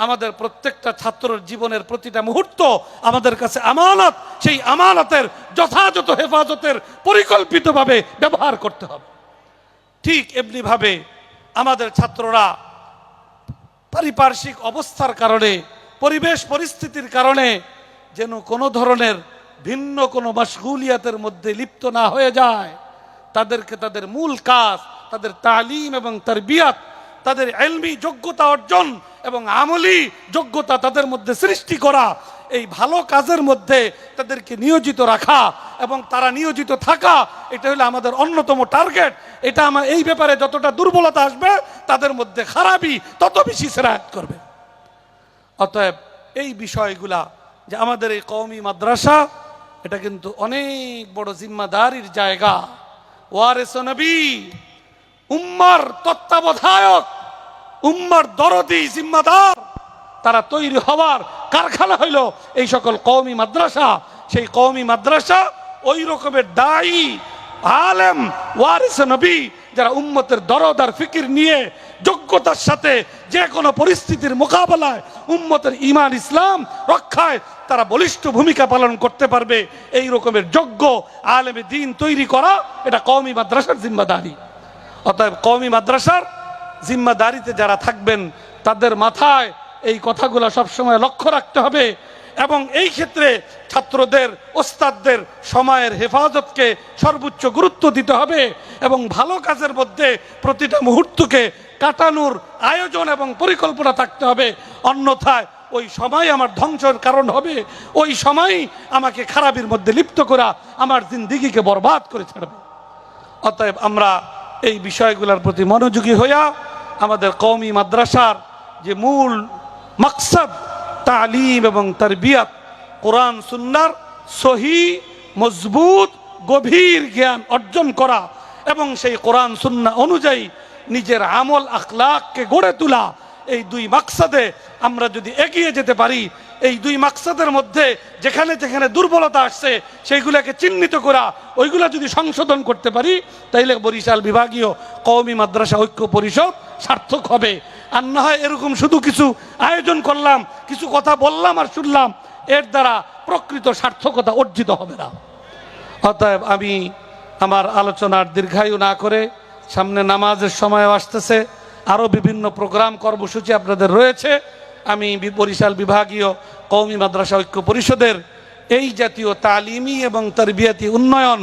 আমাদের প্রত্যেকটা ছাত্রের জীবনের প্রতিটা মুহূর্ত আমাদের কাছে আমানত, সেই আমানতের যথাযথ হেফাজতের পরিকল্পিতভাবে ব্যবহার করতে হবে। ঠিক এমনিভাবে আমাদের ছাত্ররা পারিপার্শ্বিক অবস্থার কারণে, পরিবেশ পরিস্থিতির কারণে যেন কোনো ধরনের ভিন্ন কোনো মাশগুলিয়াতের মধ্যে লিপ্ত না হয়ে যায়। তাদেরকে তাদের মূল কাজ, তাদের তালিম এবং তারবিয়াত, তাদের ইলমি যোগ্যতা অর্জন এবং আমলি যোগ্যতা তাদের মধ্যে সৃষ্টি করা, এই ভালো কাজের মধ্যে তাদেরকে নিয়োজিত রাখা এবং তারা নিয়োজিত থাকা, এটা হলো আমাদের অন্যতম টার্গেট। এটা আমার এই ব্যাপারে যতটা দুর্বলতা আসবে তাদের মধ্যে খারাপই তত বেশি সেরায়াত করবে। অতএব এই বিষয়গুলা যে আমাদের এই কওমি মাদ্রাসা, এটা কিন্তু অনেক বড় জিম্মাদারির জায়গা। ওয়ারিস নবী, উম্মার তত্ত্বাবধায়ক, উম্মার দরদি জিম্মাদার, তারা তৈরি হওয়ার কারখানা হইল এই সকল কওমি মাদ্রাসা। সেই কওমি মাদ্রাসা ওই রকমের দায়ী, আলেম, ওয়ারিস নবী, যারা উম্মতের দরদ আর ফিকির নিয়ে যোগ্যতার সাথে যে কোনো পরিস্থিতির মোকাবেলায় উম্মতের ঈমান ইসলাম রক্ষায় তারা বলিষ্ঠ ভূমিকা পালন করতে পারবে, এই রকমের যোগ্য আলেমে দ্বীন তৈরি করা, এটা কওমি মাদ্রাসার জিম্মাদারি। অতএব কওমি মাদ্রাসার জিম্মাদারিতে যারা থাকবেন তাদের মাথায় এই কথাগুলো সবসময় লক্ষ্য রাখতে হবে এবং এই ক্ষেত্রে ছাত্রদের, ওস্তাদদের সময়ের হেফাজতকে সর্বোচ্চ গুরুত্ব দিতে হবে এবং ভালো কাজের মধ্যে প্রতিটা মুহূর্তকে কাটানোর আয়োজন এবং পরিকল্পনা থাকতে হবে। অন্যথায় ওই সময় আমার ধ্বংসের কারণ হবে, ওই সময় আমাকে খারাপির মধ্যে লিপ্ত করা আমার জিন্দিগিকে বরবাদ করে ছাড়বে। অতএব আমরা এই বিষয়গুলোর প্রতি মনোযোগী হইয়া আমাদের কওমি মাদ্রাসার যে মূল মাকসাদ তালিম এবং তারবিয়াত, কোরআন সুন্নাহর সহি মজবুত গভীর জ্ঞান অর্জন করা এবং সেই কোরআন সুন্নাহ অনুযায়ী নিজের আমল আখলাককে গড়ে তোলা, এই দুই মাকসাদে আমরা যদি এগিয়ে যেতে পারি, এই দুই মাকসাদের মধ্যে যেখানে যেখানে দুর্বলতা আসছে সেইগুলোকে চিহ্নিত করা, ওইগুলা যদি সংশোধন করতে পারি, তাইলে বরিশাল বিভাগীয় কওমি মাদ্রাসা ঐক্য পরিষদ সার্থক হবে। আর না হয় এরকম শুধু কিছু আয়োজন করলাম, কিছু কথা বললাম আর শুনলাম, এর দ্বারা প্রকৃত সার্থকতা অর্জিত হবে না। অতএব আমি আমার আলোচনার দীর্ঘায়ু না করে, সামনে নামাজের সময় আসতেছে, আরও বিভিন্ন প্রোগ্রাম কর্মসূচি আপনাদের রয়েছে, আমি বরিশাল বিভাগীয় কওমি মাদ্রাসা ঐক্য পরিষদের এই জাতীয় তালিমি এবং তারবিয়াতি উন্নয়ন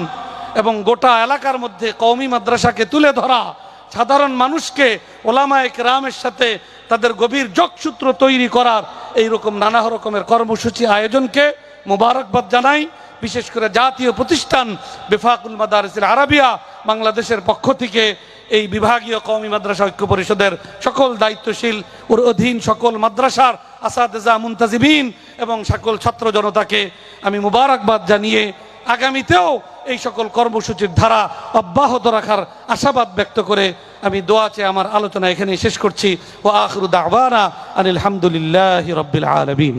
এবং গোটা এলাকার মধ্যে কওমি মাদ্রাসাকে তুলে ধরা, সাধারণ মানুষকে ওলামায়ে কেরামের সাথে তাদের গভীর যোগসূত্র তৈরি করার এই রকম নানা রকমের কর্মসূচি আয়োজনকে মোবারকবাদ জানাই। বিশেষ করে জাতীয় প্রতিষ্ঠান বেফাকুল মাদারিসিল আরাবিয়া বাংলাদেশের পক্ষ থেকে এই বিভাগীয় কওমি মাদ্রাসা ঐক্য পরিষদের সকল দায়িত্বশীল ওর অধীন সকল মাদ্রাসার আসাতেজা, মুনতাজিমিন এবং সকল ছাত্র জনতাকে আমি মোবারকবাদ জানিয়ে আগামীতেও এই সকল কর্মসূচির ধারা অব্যাহত রাখার আশাবাদ ব্যক্ত করে আমি দোয়া চেয়ে আমার আলোচনা এখানে শেষ করছি। ওয়া আখিরু দাওয়ানা আনিল হামদুলিল্লাহি রাব্বিল আলামিন।